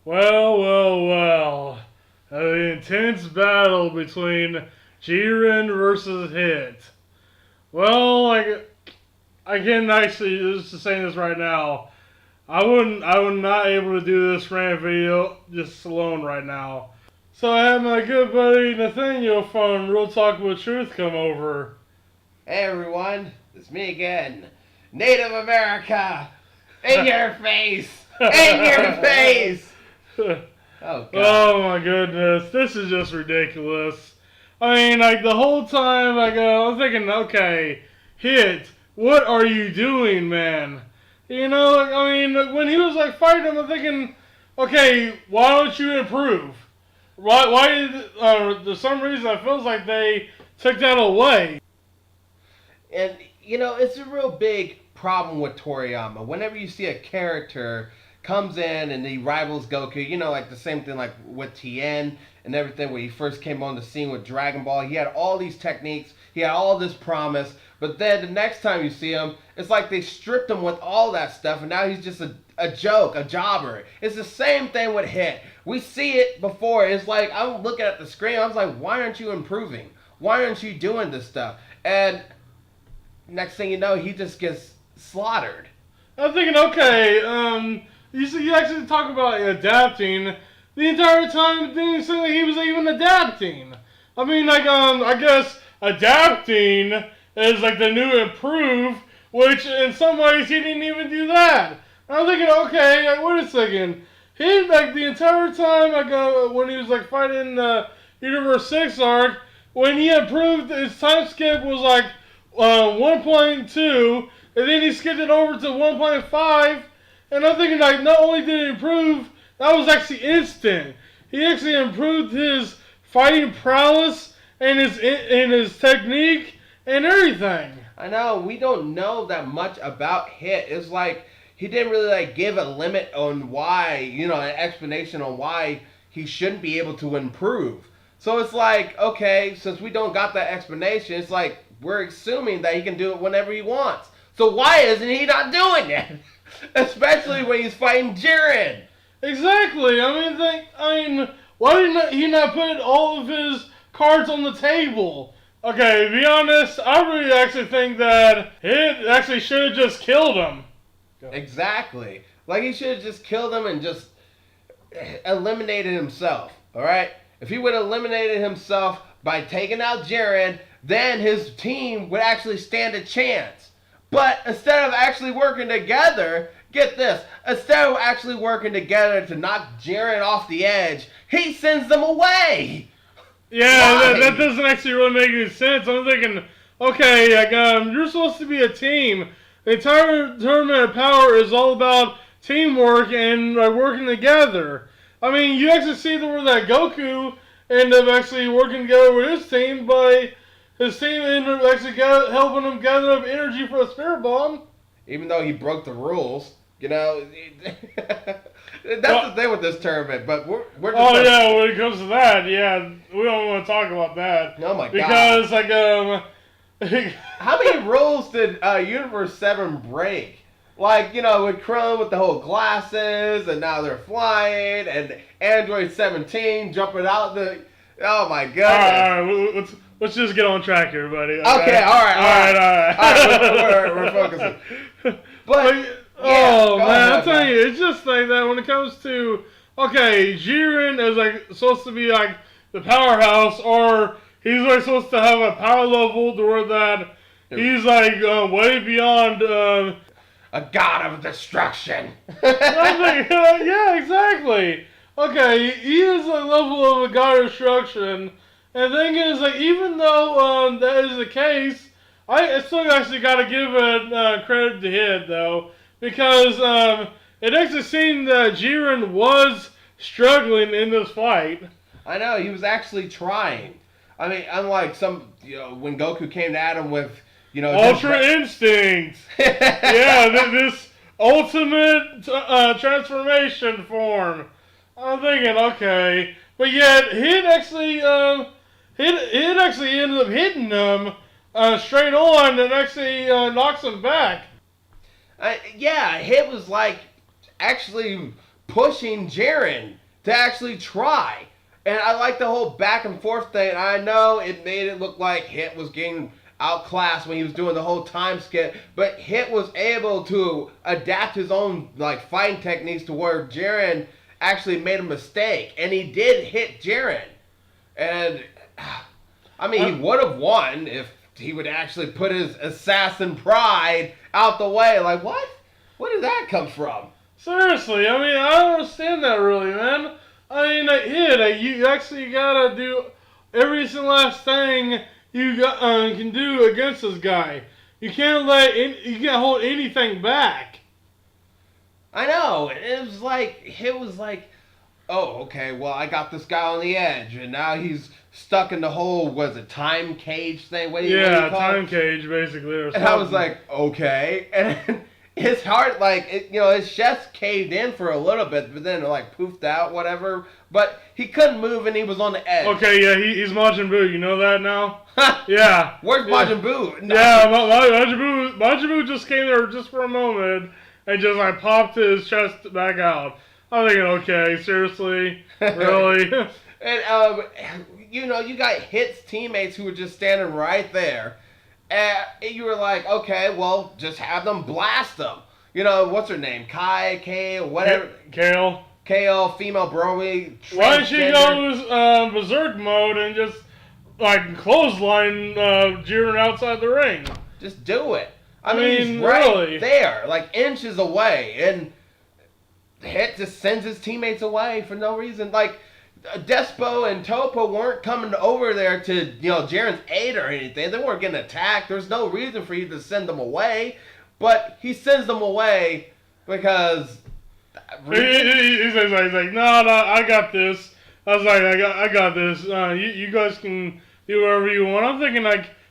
Well, well, well. An intense battle between Jiren versus Hit. Well, I can actually just saying this right now. I would not able to do this rant video just alone right now. So I had my good buddy Nathaniel from Real Talk with Truth come over. Hey everyone, it's me again. Native America! In your face! In your face! Oh god. Oh my goodness, this is just ridiculous. I mean, like the whole time I'm thinking, okay, Hit, what are you doing, man? You know, I mean, when he was like fighting him, I'm thinking, okay, why don't you improve? Why did, for some reason, it feels like they took that away. And, you know, it's a real big problem with Toriyama. Whenever you see a character comes in and he rivals Goku, you know, like the same thing like with Tien and everything when he first came on the scene with Dragon Ball. He had all these techniques, he had all this promise, but then the next time you see him, it's like they stripped him with all that stuff and now he's just a joke, a jobber. It's the same thing with Hit. We see it before. It's like, I'm looking at the screen, I was like, why aren't you improving? Why aren't you doing this stuff? And next thing you know, he just gets slaughtered. I'm thinking, okay, you actually talk about adapting. The entire time, it didn't seem like he was even adapting. I mean, I guess adapting is like the new improve, which in some ways he didn't even do that. And I'm thinking, okay, wait a second. He, like, the entire time, when he was, like, fighting the Universe 6 arc, when he improved, his time skip was, like, 1.2, and then he skipped it over to 1.5, and I'm thinking, like, not only did he improve, that was actually instant. He actually improved his fighting prowess and his technique and everything. I know, we don't know that much about Hit. It's like, he didn't really, like, give a limit on why, you know, an explanation on why he shouldn't be able to improve. So it's like, okay, since we don't got that explanation, it's like, we're assuming that he can do it whenever he wants. So why isn't he not doing it? Especially when he's fighting Jiren. Exactly. I mean, why did he not put all of his cards on the table? Okay, to be honest, I really actually think that Hit actually should have just killed him. Exactly. Like, he should have just killed him and just eliminated himself. Alright? If he would have eliminated himself by taking out Jiren, then his team would actually stand a chance. But instead of actually working together, get this, instead of actually working together to knock Jiren off the edge, he sends them away. Yeah, that doesn't actually really make any sense. I'm thinking, okay, you're supposed to be a team. The entire Tournament of Power is all about teamwork and working together. I mean, you actually see where that Goku ended up actually working together with his team by his team ended up actually helping him gather up energy for a spirit bomb. Even though he broke the rules, you know, that's the thing with this tournament. But we're just yeah, when it comes to that, yeah, we don't want to talk about that. Oh my god! Because how many rules did Universe 7 break? Like, you know, with Krillin with the whole glasses, and now they're flying, and Android 17 jumping out the... Oh my god! Alright, let's just get on track here, buddy. Okay, alright. We're focusing. But, yeah, man, I'm telling you, it's just like that when it comes to... Okay, Jiren is like supposed to be like the powerhouse, or he's like supposed to have a power level to where that he's like way beyond... a god of destruction. Yeah, exactly. Okay, he is a level of a god of destruction. And the thing is, like, even though that is the case, I still actually got to give it credit to Hit, though. Because it actually seemed that Jiren was struggling in this fight. I know, he was actually trying. I mean, unlike some, you know, when Goku came at him with, you know... Ultra Instinct! Yeah, this ultimate transformation form. I'm thinking, okay. But yet, Hit actually ended up hitting him straight on and actually knocks him back. Yeah, Hit was like actually pushing Jiren to actually try. And I like the whole back and forth thing. I know it made it look like Hit was getting outclassed when he was doing the whole time skip, but Hit was able to adapt his own like fighting techniques to where Jiren actually made a mistake, and he did hit Jiren. And I mean, he would have won if he would actually put his assassin pride out the way. Like, what? Where did that come from? Seriously, I mean, I don't understand that really, man. I mean, you actually gotta do every single last thing you can do against this guy. You can't hold anything back. I know. It was like, oh, okay, well, I got this guy on the edge, and now he's stuck in the whole, time cage thing? What do you call time it? cage, basically. Or and I was like, okay. And his heart, his chest caved in for a little bit, but then poofed out, whatever. But he couldn't move, and he was on the edge. Okay, yeah, he's Majin Buu. You know that now? Yeah. Where's Majin Buu? No. Yeah, Majin Buu just came there just for a moment and just popped his chest back out. I'm thinking, okay, seriously, really? And you got Hit's teammates who were just standing right there. And you were like, okay, well, just have them blast them. What's her name? Kay, whatever. Kale, female Broly. Why don't she go berserk mode and just, clothesline Jiren outside the ring? Just do it. I mean, he's right there, inches away. And Hit just sends his teammates away for no reason. Despo and Topo weren't coming over there to, Jiren's aid or anything. They weren't getting attacked. There's no reason for you to send them away. But he sends them away because... He's like, no, I got this. I was like, I got this. You guys can do whatever you want. I'm thinking,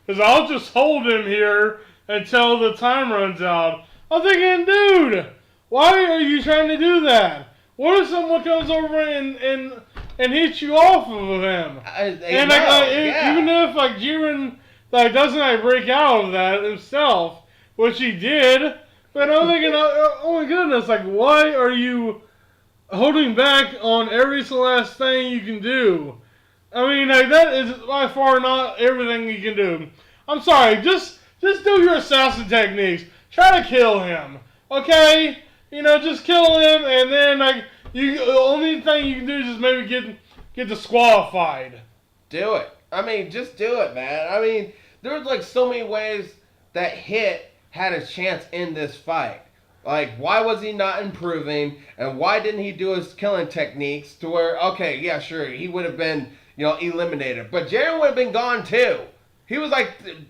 because I'll just hold him here until the time runs out. I'm thinking, dude, why are you trying to do that? What if someone comes over and hits you off of him? Even if Jiren doesn't break out of that himself, which he did, but I'm thinking, oh my goodness, why are you holding back on every single last thing you can do? I mean, that is by far not everything you can do. I'm sorry, just do your assassin techniques. Try to kill him, okay? Just kill him, and then the only thing you can do is just maybe get disqualified. Do it. I mean, just do it, man. I mean, there was so many ways that Hit had a chance in this fight. Why was he not improving, and why didn't he do his killing techniques to where, okay, yeah, sure, he would have been, eliminated, but Jiren would have been gone too. He was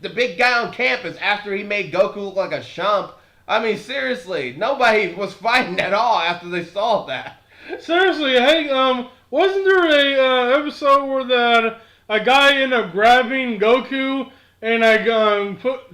the big guy on campus after he made Goku look like a shump. I mean, seriously, nobody was fighting at all after they saw that. Seriously, hey, wasn't there a episode where a guy ended up grabbing Goku and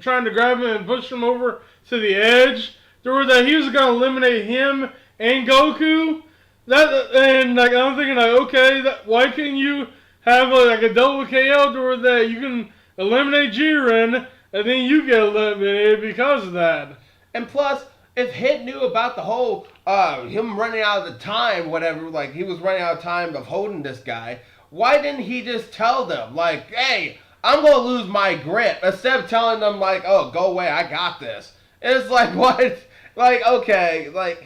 trying to grab him and push him over to the edge? There was he was gonna eliminate him and Goku. I'm thinking okay, why can't you have a double KO to where you can eliminate Jiren and then you get eliminated because of that? And plus, if Hit knew about the whole him running out of the time, whatever, he was running out of time of holding this guy, why didn't he just tell them, hey, I'm going to lose my grip, instead of telling them, oh, go away, I got this. It's what? Okay,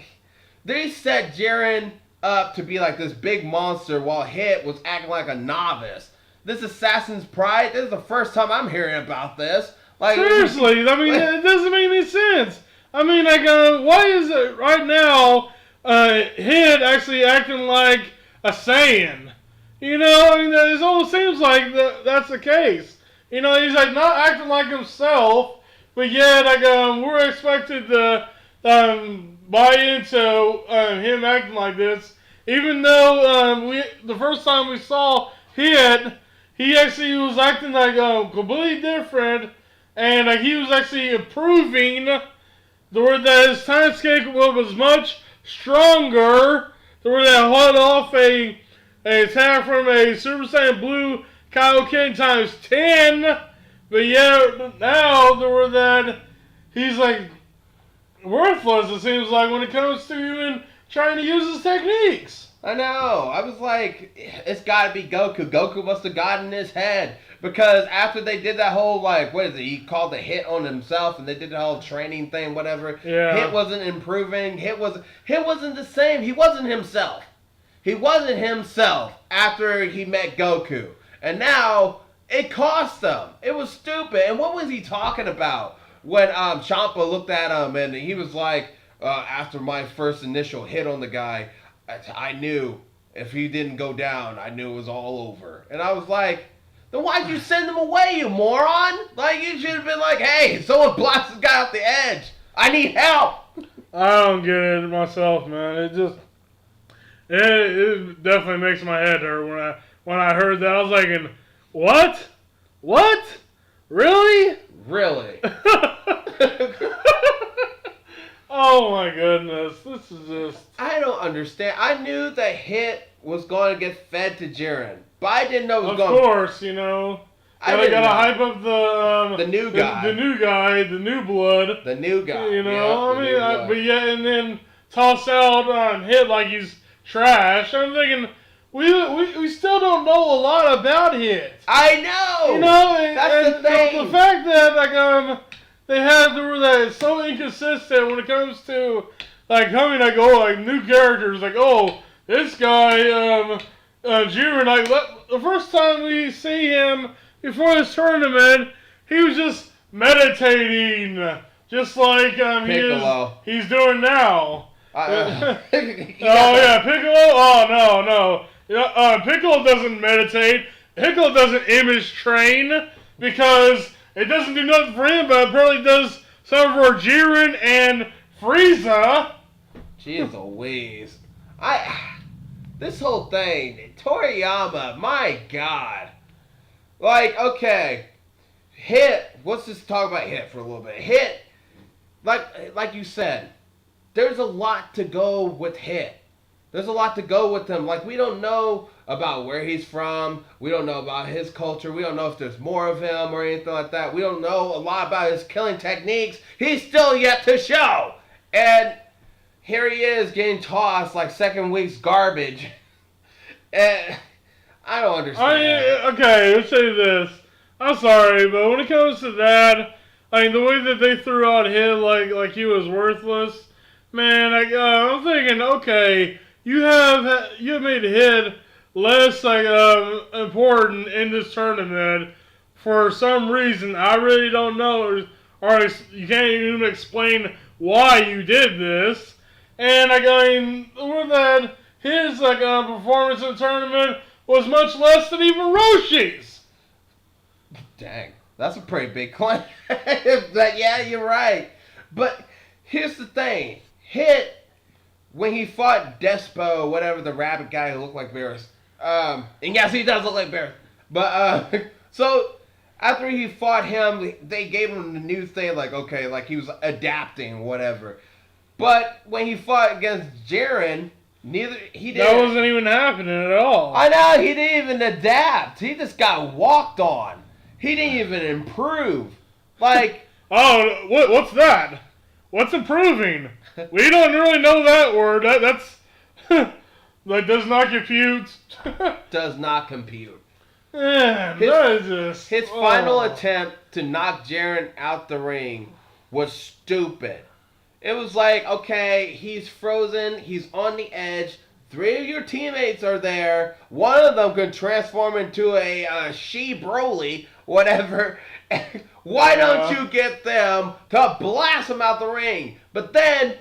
they set Jiren up to be this big monster while Hit was acting like a novice. This Assassin's Pride, this is the first time I'm hearing about this. Seriously, I mean, it doesn't make any sense. I mean, why is it right now Hit actually acting like a Saiyan? I mean, it almost seems like that's the case. He's not acting like himself, but yet we're expected to buy into him acting like this, even though the first time we saw Hit, he actually was acting completely different, and he was actually improving. That his time schedule was much stronger. That held off a attack from a Super Saiyan Blue Kaioken times 10. But yeah, now that he's worthless, it seems like, when it comes to even trying to use his techniques. I know. I was like, it's got to be Goku. Goku must have gotten in his head. Because after they did that whole, like, what is it? He called the hit on himself, and they did the whole training thing, whatever. Yeah. Hit wasn't improving. Hit wasn't the same. He wasn't himself. He wasn't himself after he met Goku. And now, it cost him. It was stupid. And what was he talking about when Champa looked at him, and he was like, after my first initial hit on the guy, I knew if he didn't go down, I knew it was all over. And I was like, then why'd you send him away, you moron? Like, you should have been like, hey, someone blast this guy off the edge. I need help. I don't get it myself, man. It definitely makes my head hurt when I heard that. I was like, what? What? Really? Really? Oh my goodness, this is just... I don't understand. I knew that Hit was going to get fed to Jiren, but I didn't know it was going... Of course, you know. I gotta hype up the new guy. The new guy, the new blood. The new guy. You know, yeah, I mean, but yeah, and then toss out Hit like he's trash. I'm thinking, we still don't know a lot about Hit. I know! You know, That's the thing. The fact that, like, they have that it's so inconsistent when it comes to like coming like new characters like this guy Jiren, like the first time we see him before this tournament he was just meditating just like he's doing now. Oh yeah, Piccolo. Oh no. Piccolo doesn't meditate. Piccolo doesn't image train because it doesn't do nothing for him, but it apparently does some for Jiren and Frieza. Jeez Louise. This whole thing, Toriyama, my God. Like, okay, Hit, let's just talk about Hit for a little bit. Hit, like you said, there's a lot to go with Hit. There's a lot to go with him. Like, we don't know about where he's from. We don't know about his culture. We don't know if there's more of him or anything like that. We don't know a lot about his killing techniques. He's still yet to show. And here he is getting tossed like second week's garbage. And I don't understand. Okay, let's say this. I'm sorry, but when it comes to that, I mean, the way that they threw out Hit like he was worthless, man, I'm thinking, okay, you have made Hit less important in this tournament for some reason. I really don't know, or you can't even explain why you did this. And I mean, with that, his performance in the tournament was much less than even Roshi's. Dang, that's a pretty big claim. But yeah, you're right. But here's the thing, Hit. When he fought Despo, whatever, the rabbit guy who looked like Beerus. And yes, he does look like Beerus. But, so, after he fought him, they gave him the new thing, like, okay, like he was adapting, whatever. But when he fought against Jiren, that wasn't even happening at all. I know, he didn't even adapt. He just got walked on. He didn't even improve. Like... Oh, what's that? What's improving? We don't really know that word. That's that does not compute. Does not compute. Man, that is just... His final attempt to knock Jiren out the ring was stupid. It was like, okay, he's frozen, he's on the edge, 3 of your teammates are there, one of them can transform into a she-Broly, whatever. Why don't you get them to blast him out the ring? But then,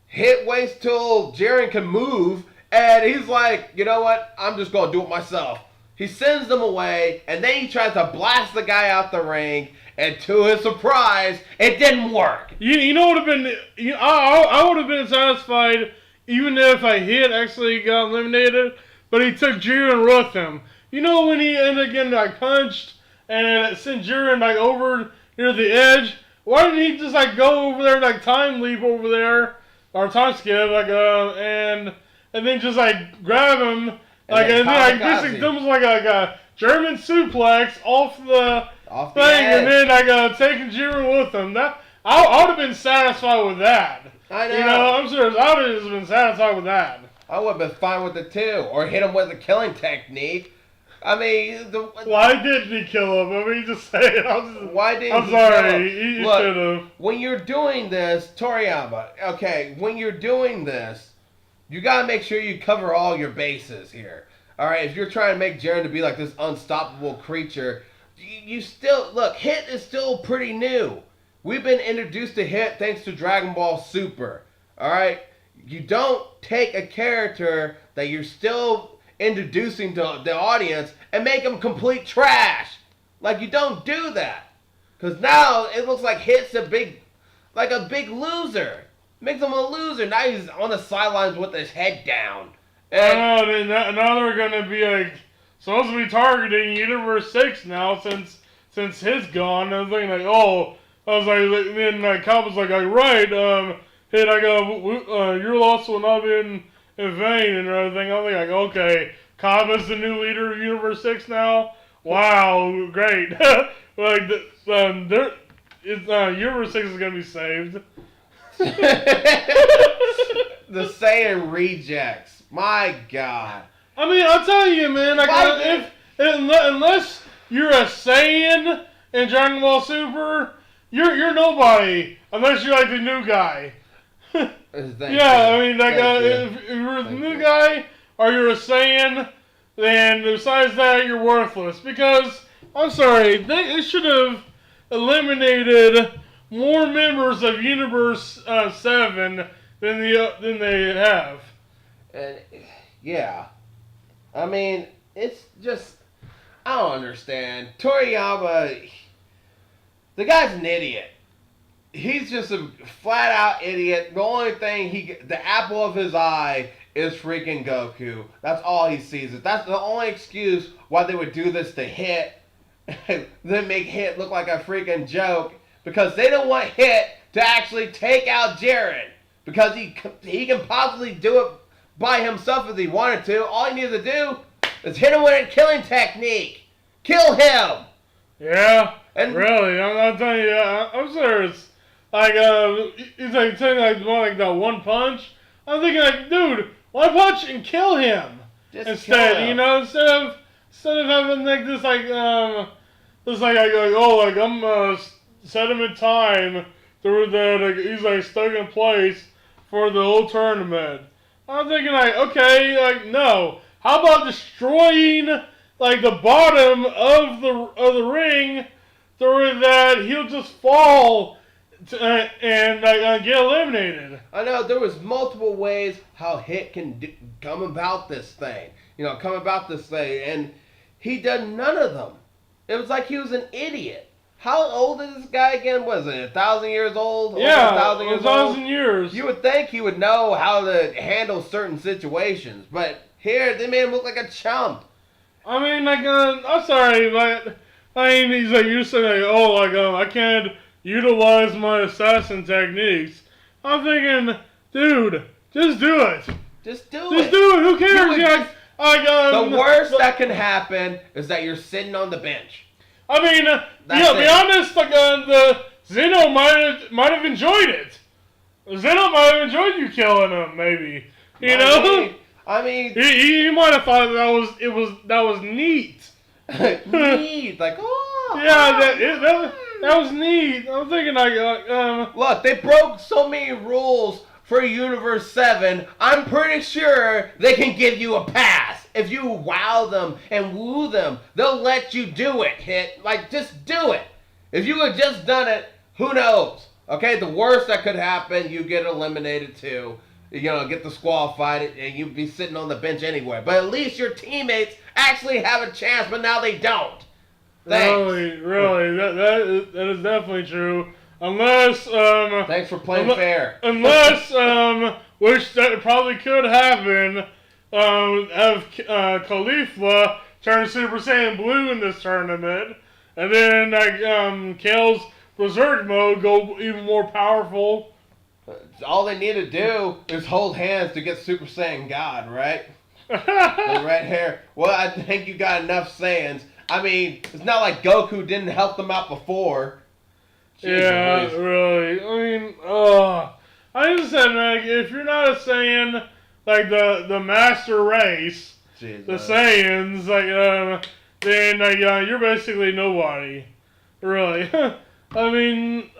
Hit waits till Jiren can move, and he's like, you know what, I'm just going to do it myself. He sends them away, and then he tries to blast the guy out the ring, and to his surprise, it didn't work. You know what would have been... I would have been satisfied even if I Hit actually got eliminated, but he took Jiren with him. You know when he ended up getting punched, and it sent Jiren over near the edge? Why didn't he just go over there, time leap over there, or time skip, and then just grab him, and then this comes like a German suplex off the thing, and then taking Jiren with him. I would have been satisfied with that. I know. You know, I'm serious. I would have just been satisfied with that. I would have been fine with it too, or hit him with a killing technique. I mean, Why didn't he kill him? I mean, just say it. Why didn't I'm he sorry. kill him? He Look, should have. when you're doing this, Toriyama, okay, when you're doing this, you gotta make sure you cover all your bases here. Alright, if you're trying to make Jiren to be like this unstoppable creature, you still, look, Hit is still pretty new. We've been introduced to Hit thanks to Dragon Ball Super. Alright? You don't take a character that you're still introducing to the audience and make him complete trash. Like, you don't do that. Because now it looks like Hit's a big loser. Makes him a loser. Now he's on the sidelines with his head down. And now they're gonna be like supposed to be targeting Universe 6 now since his gone. I was thinking like, oh, I was like, then Cop was like, right, Hit, I go, your loss will not be in vain and everything. I was like, okay, Cop is the new leader of Universe 6 now. Wow, great. Like, Universe 6 is gonna be saved. The Saiyan rejects. My God. I mean, I'm telling you, man. Like, unless you're a Saiyan in Dragon Ball Super, you're nobody. Unless you're like the new guy. I mean, like, if you're a new guy or you're a Saiyan, then besides that, you're worthless. Because I'm sorry, they should have eliminated more members of Universe 7 than they have. And yeah, I mean, it's just, I don't understand. Toriyama, the guy's an idiot. He's just a flat out idiot. The only thing the apple of his eye is freaking Goku. That's all he sees. That's the only excuse why they would do this to Hit. Then make Hit look like a freaking joke. Because they don't want Hit to actually take out Jiren. Because he can possibly do it by himself if he wanted to. All he needs to do is hit him with a killing technique. Kill him. Yeah, and really, I'm telling you, I'm serious. Like, he's like saying like more like that one punch. I'm thinking like, dude, one punch and kill him instead. Kill him. You know, instead of having like this like I'm set him in time through the he's like stuck in place for the whole tournament. I'm thinking like, okay, like no. How about destroying like the bottom of the ring through that he'll just fall and get eliminated. I know there was multiple ways how Hit can come about this thing. And he did none of them. It was like he was an idiot. How old is this guy again? Was it 1,000 years old? Yeah, 1,000 years. You would think he would know how to handle certain situations, but here they made him look like a chump. I mean, like, I'm sorry, but I mean, he's like, you're saying, like, oh, like, I can't utilize my assassin techniques. I'm thinking, dude, just do it. Just do it. Who cares? The worst that can happen is that you're sitting on the bench. I mean, be honest, like, the Zeno might have enjoyed it. Zeno might have enjoyed you killing him, maybe. You know? I mean, he might have thought that was neat. Neat, like, oh. Yeah, that was neat. I'm thinking like, look, they broke so many rules for Universe 7. I'm pretty sure they can give you a pass. If you wow them and woo them, they'll let you do it, Hit. Like, just do it. If you had just done it, who knows? Okay, the worst that could happen, you get eliminated too. You know, get disqualified, and you'd be sitting on the bench anyway. But at least your teammates actually have a chance, but now they don't. Thanks. Really, that is definitely true. Unless, thanks for playing fair. Unless, which that probably could happen, have Caulifla turn Super Saiyan Blue in this tournament, and then Kale's Berserk mode go even more powerful. All they need to do is hold hands to get Super Saiyan God, right? Right here. Well, I think you got enough Saiyans. I mean, it's not like Goku didn't help them out before. Yeah, really. I mean, I just said, man, if you're not a Saiyan, like the master race, Jesus. the Saiyans, like, then like, you're basically nobody. Really. I mean,